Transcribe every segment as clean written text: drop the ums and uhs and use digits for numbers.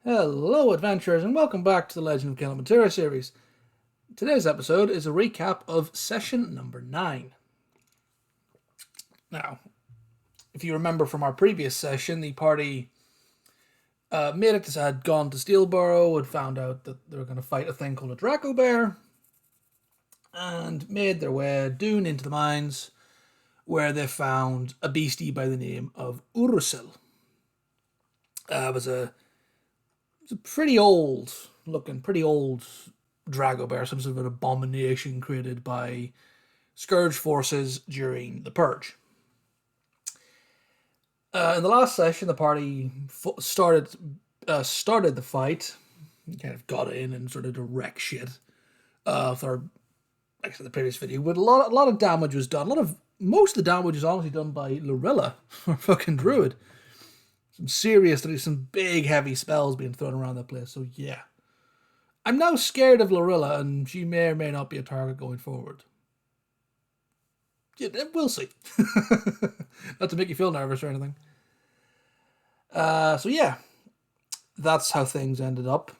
Hello, adventurers, and welcome back to the Legend of Kelamentura series. Today's episode is a recap of session number 9. Now, if you remember from our previous session, the party Maddox had gone to Steelborough and found out that they were going to fight a thing called a Dracobear, and made their way down into the mines, where they found a beastie by the name of Urusel. It was a pretty old Dracobear, some sort of an abomination created by Scourge forces during the Purge. In the last session, the party started the fight, kind of got in and sort of wreck shit. Like I said in the previous video, but a lot of damage was done. Most of the damage was honestly done by Lorilla, our fucking druid. Some big heavy spells being thrown around that place. So yeah, I'm now scared of Lorilla, and she may or may not be a target going forward. Yeah, we'll see. Not to make you feel nervous or anything. So yeah, that's how things ended up.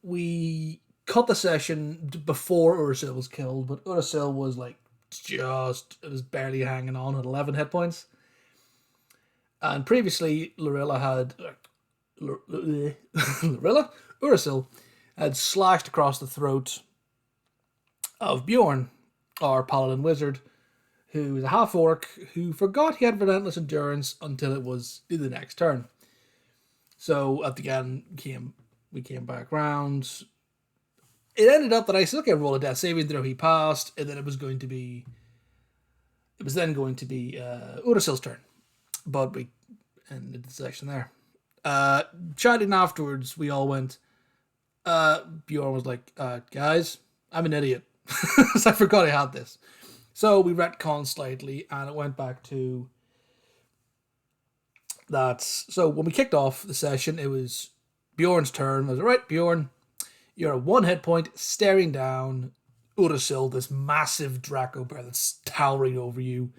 We cut the session before Urusel was killed, but Urusel was it was barely hanging on at 11 hit points. And previously, Urusel had slashed across the throat of Bjorn, our paladin wizard, who is a half-orc who forgot he had relentless endurance until it was the next turn. So at the end, we came back round. It ended up that I still get roll a death saving throw. He passed, and then it was then going to be Urusel's turn. But we ended the section there. Chatting afterwards, we all went. Bjorn was like, guys, I'm an idiot. So I forgot I had this. So we retconned slightly, and it went back to that. So when we kicked off the session, it was Bjorn's turn. I was like, right, Bjorn, you're at 1 hit point, staring down Urusel, this massive Dracobear that's towering over you.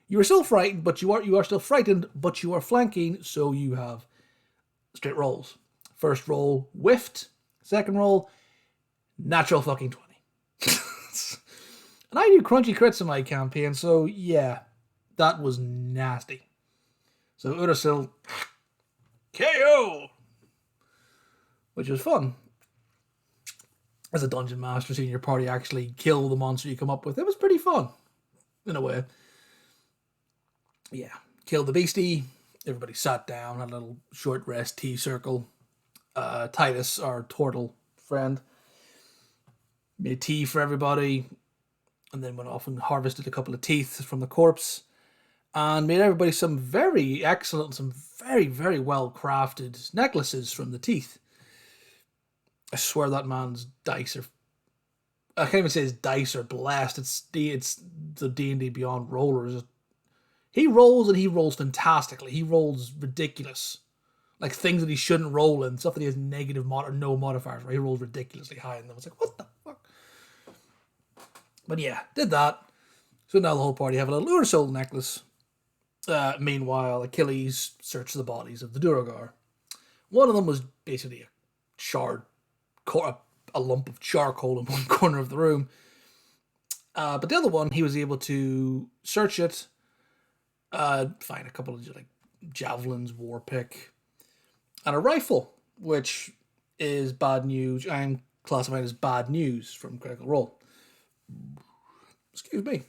You are still frightened, but you are still frightened, but you are flanking, so you have straight rolls. First roll, whiffed. Second roll, natural fucking 20. And I do crunchy crits in my campaign, so yeah, that was nasty. So Urusel, KO! Which was fun. As a dungeon master, seeing your party actually kill the monster you come up with, it was pretty fun, in a way. Yeah, killed the beastie. Everybody sat down, had a little short rest tea circle. Titus, our turtle friend, made tea for everybody, and then went off and harvested a couple of teeth from the corpse, and made everybody some very excellent, some very, very well crafted necklaces from the teeth. I swear that man's dice are... I can't even say his dice are blessed. It's the D&D Beyond rollers. He rolls, and he rolls fantastically. He rolls ridiculous. Like things that he shouldn't roll in, stuff that he has negative or no modifiers, where he rolls ridiculously high in them. It's like, what the fuck? But yeah, did that. So now the whole party have a little Urusel necklace. Meanwhile, Achilles searched the bodies of the Duergar. One of them was basically a lump of charcoal in one corner of the room. But the other one, he was able to search it, find a couple of javelins, war pick, and a rifle, which is bad news. I'm classified as bad news from Critical Role. Excuse me.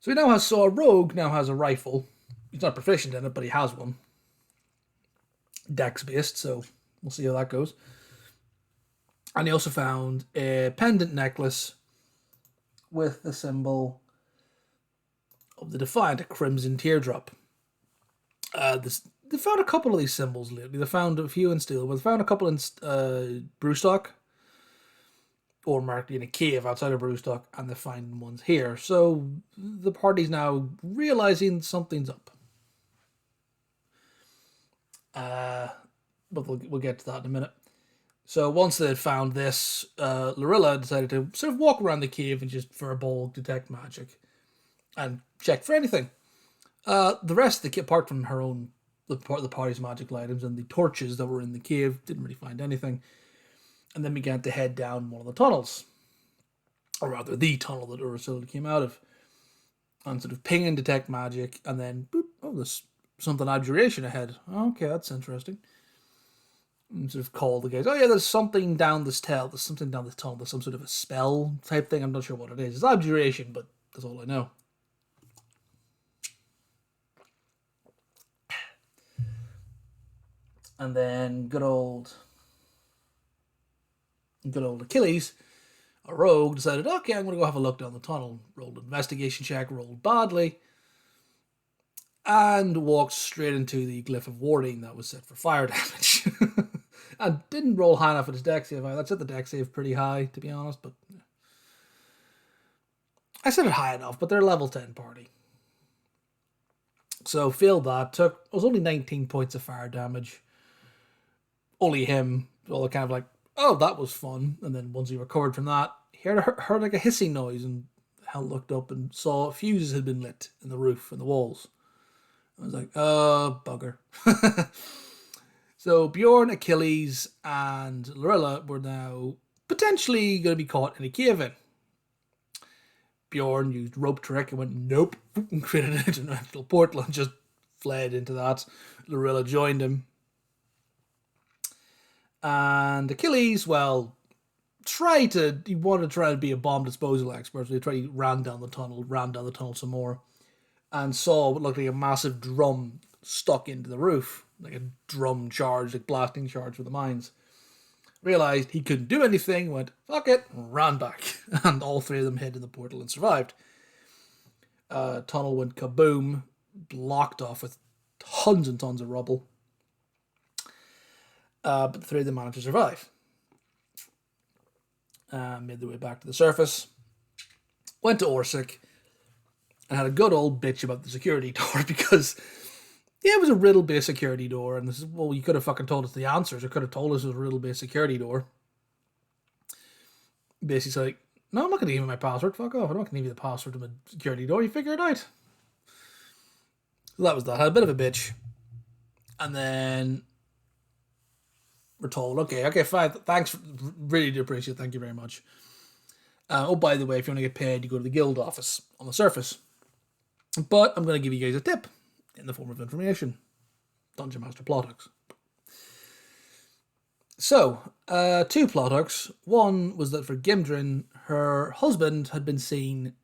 So a rogue now has a rifle. He's not proficient in it, but he has one. Dex based, so we'll see how that goes. And he also found a pendant necklace with the symbol of the Defiant, a crimson teardrop. They found a couple of these symbols lately. They found a few in steel, but they found a couple in Brewstock, or marked in a cave outside of Brewstock, and they find ones here. So the party's now realizing something's up. But we'll get to that in a minute. So once they had found this, Lorilla decided to sort of walk around the cave and just verbal detect magic and check for anything. The rest of the kit, apart from her own the party's magical items and the torches that were in the cave. Didn't really find anything. And then began to head down one of the tunnels. Or rather, the tunnel that Ursul came out of. And sort of ping and detect magic. And then, boop, oh, there's something abjuration ahead. Okay, that's interesting. And sort of call the guys. Oh yeah, there's something down this tunnel. There's something down this tunnel. There's some sort of a spell type thing. I'm not sure what it is. It's abjuration, but that's all I know. And then good old Achilles, a rogue, decided, okay, I'm going to go have a look down the tunnel. Rolled an investigation check, rolled badly, and walked straight into the glyph of warding that was set for fire damage. And didn't roll high enough at his dex save. That set the dex save pretty high, to be honest, but I set it high enough, but they're a level 10 party. So failed that. It was only 19 points of fire damage. Only him, all kind of like, oh, that was fun. And then once he recovered from that, he heard like a hissing noise, and Hell looked up and saw fuses had been lit in the roof and the walls. I was like, oh, bugger. So Bjorn, Achilles, and Lorilla were now potentially going to be caught in a cave-in. Bjorn used rope trick and went, nope, and created an interdimensional portal and just fled into that. Lorilla joined him. And Achilles, well, he wanted to try to be a bomb disposal expert, so he ran down the tunnel some more, and saw what looked like a massive drum stuck into the roof, like a drum charge, like blasting charge for the mines. Realized he couldn't do anything, went, fuck it, ran back, and all three of them hid in the portal and survived. Tunnel went kaboom, blocked off with tons and tons of rubble. But the three of them managed to survive. Made their way back to the surface. Went to Orsic and had a good old bitch about the security door because, yeah, it was a riddle-based security door. And this is, well, you could have fucking told us the answers. You could have told us it was a riddle-based security door. Basically, like, no, I'm not going to give you my password. Fuck off. I'm not going to give you the password to my security door. You figure it out. So that was that. Had a bit of a bitch. And then we're told, okay, fine, thanks, really do appreciate it, thank you very much. Oh, by the way, if you want to get paid, you go to the guild office on the surface. But I'm going to give you guys a tip in the form of information. Dungeon Master plot hooks. So, 2 plot hooks. One was that for Gimdrin, her husband had been seen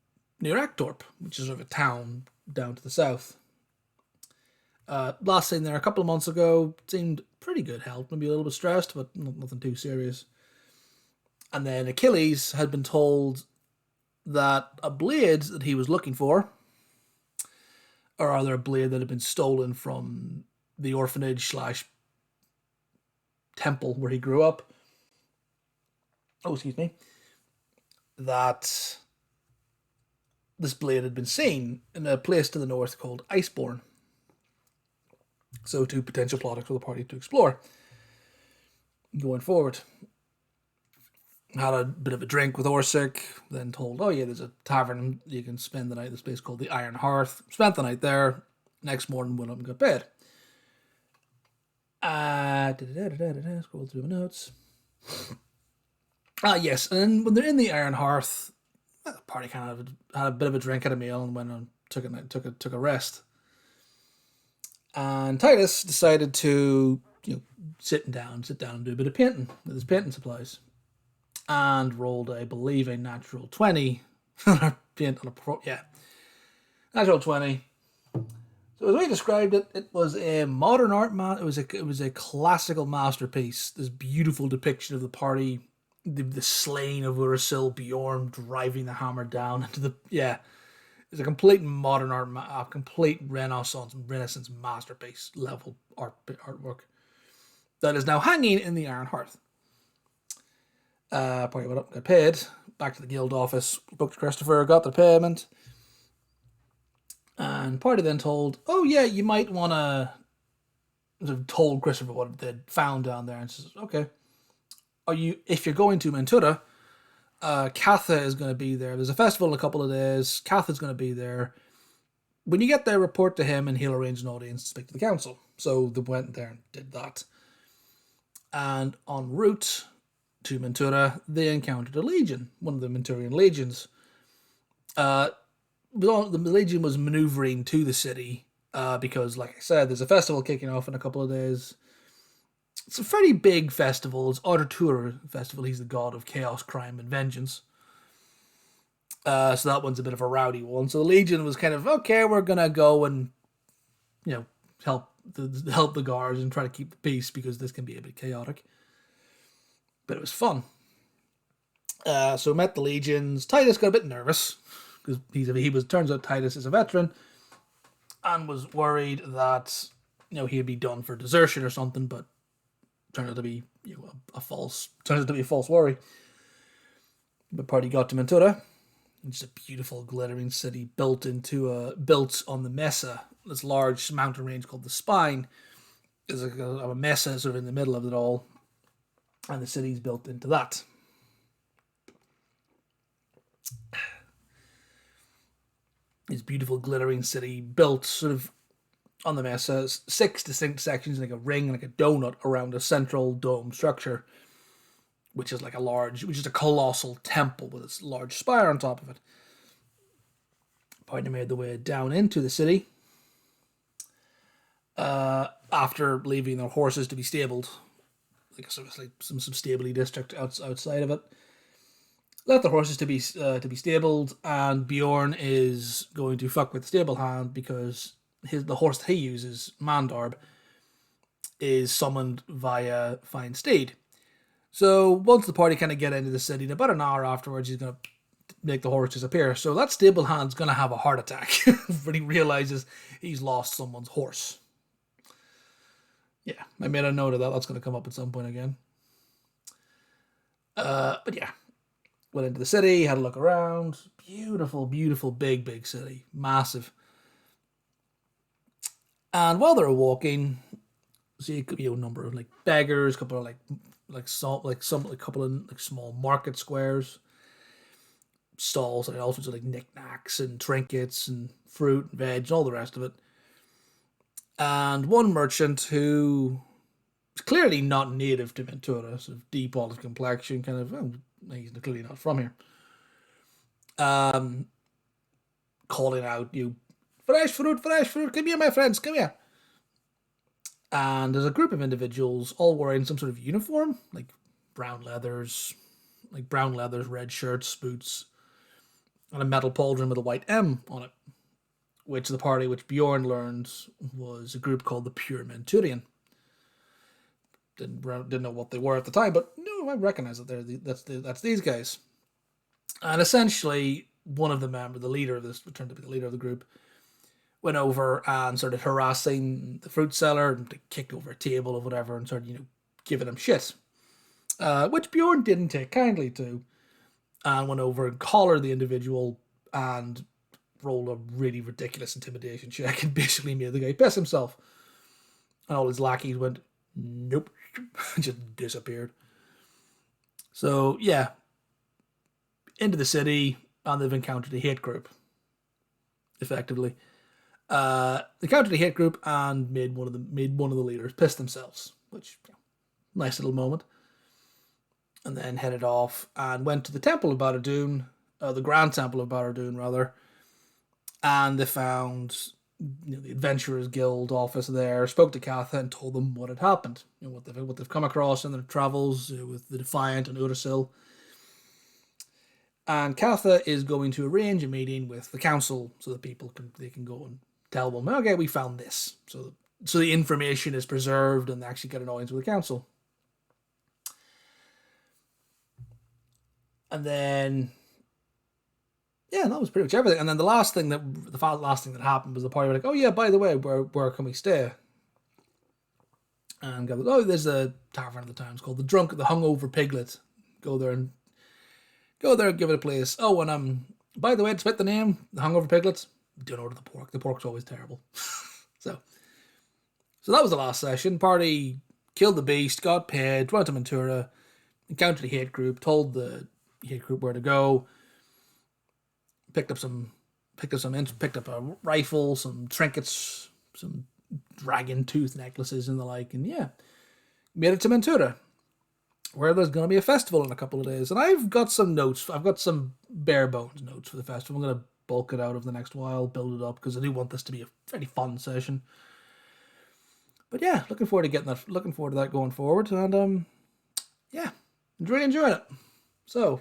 near Ektorp, which is sort of a town down to the south. Last seen there a couple of months ago, seemed pretty good health, maybe a little bit stressed, but nothing too serious. And then Achilles had been told that a blade that he was looking for, or rather a blade that had been stolen from the orphanage / temple where he grew up. Oh, excuse me. That this blade had been seen in a place to the north called Iceborne. So 2 potential plot hooks for the party to explore going forward. Had a bit of a drink with Orsic, then told, oh yeah, there's a tavern you can spend the night, this place called the Iron Hearth. Spent the night there. Next morning went up and got bed. Scroll through my notes. Yes, and when they're in the Iron Hearth, the party kind of had a bit of a drink, had a meal, and went and took a rest. And Titus decided to, sit down and do a bit of painting with his painting supplies. And rolled, I believe, a natural 20 on natural 20. So as we described it, it was a modern art it was a classical masterpiece. This beautiful depiction of the party, the slaying of Ursil, Bjorn driving the hammer down into the it's a complete modern art, a complete Renaissance masterpiece level artwork that is now hanging in the Iron Hearth. Party went up, got paid, back to the guild office, spoke to Christopher, got the payment, and party then told, oh yeah, you might want to, told Christopher what they'd found down there, and says, okay, if you're going to Mentura, Katha is going to be there. There's a festival in a couple of days. Katha's going to be there. When you get there, report to him and he'll arrange an audience to speak to the council. So they went there and did that. And en route to Mentura, they encountered a legion, one of the Menturian legions. The legion was maneuvering to the city because, like I said, there's a festival kicking off in a couple of days. It's a fairly big festival. It's Artur Festival. He's the god of chaos, crime, and vengeance. So that one's a bit of a rowdy one. So the Legion was kind of, okay, we're going to go and, help the guards and try to keep the peace because this can be a bit chaotic. But it was fun. So met the legions. Titus got a bit nervous because turns out Titus is a veteran and was worried that he'd be done for desertion or something, but turned out to be a false worry. The party got to Mentura, which is a beautiful glittering city built on the Mesa, this large mountain range called the Spine. There's a mesa sort of in the middle of it all, and the city's built into that. This beautiful glittering city built sort of on the Mesa, 6 distinct sections like a ring, like a donut around a central dome structure, which is a colossal temple with its large spire on top of it. Party made the way down into the city after leaving their horses to be stabled, like some stably district outside of it. Left the horses to be stabled, and Bjorn is going to fuck with the stable hand because the horse that he uses, Mandarb, is summoned via Fine Steed. So once the party kind of get into the city, in about an hour afterwards, he's going to make the horse disappear. So that stable hand's going to have a heart attack when he realizes he's lost someone's horse. Yeah, I made a note of that. That's going to come up at some point again. But yeah, went into the city, had a look around. Beautiful, beautiful, big city. Massive. And while they were walking, see a number of beggars, a couple of couple of small market squares, stalls, and all sorts of knickknacks and trinkets and fruit and veg and all the rest of it. And one merchant who is clearly not native to Mentura, sort of deep olive complexion, he's clearly not from here. Calling out, fresh fruit, come here, my friends, come here. And there's a group of individuals all wearing some sort of uniform, like brown leathers, red shirts, boots, and a metal pauldron with a white M on it, which Bjorn learned was a group called the Pure Menturian. Didn't know what they were at the time, but no, I recognize that that's these guys. And essentially, one of the leader of this, turned to be the leader of the group, went over and started harassing the fruit seller and kicked over a table or whatever and started, giving him shit. Which Bjorn didn't take kindly to, and went over and collared the individual and rolled a really ridiculous intimidation check and basically made the guy piss himself. And all his lackeys went, nope, just disappeared. So, yeah, into the city, and they've encountered a hate group, effectively. They encountered a hate group and made one of the leaders piss themselves, which, nice little moment. And then headed off and went to the Temple of Barad-dûn, the Grand Temple of Barad-dûn, rather, and they found the Adventurers Guild office there, spoke to Katha and told them what had happened, what they've come across in their travels with the Defiant and Ursil. And Katha is going to arrange a meeting with the council so that they can go and tell them, okay, we found this. So the information is preserved and they actually get an audience with the council. And then, yeah, that was pretty much everything. And then the last thing that happened was the party were like, oh yeah, by the way, where can we stay? And go, there's a tavern at the time. It's called the Hungover Piglet. Go there and give it a place. Oh, and by the way, despite the name, the Hungover Piglets, don't order the pork. The pork's always terrible. So that was the last session. Party killed the beast, got paid, went to Mentura, encountered a hate group, told the hate group where to go, picked up a rifle, some trinkets, some dragon tooth necklaces and the like. And yeah, made it to Mentura, where there's going to be a festival in a couple of days. And I've got some notes. I've got some bare bones notes for the festival. I'm going to bulk it out over the next while, build it up, because I do want this to be a fairly fun session. But yeah, looking forward to that going forward. And yeah, really enjoying it. So,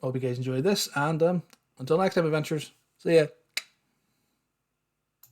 hope you guys enjoyed this. And until next time, adventures. See ya.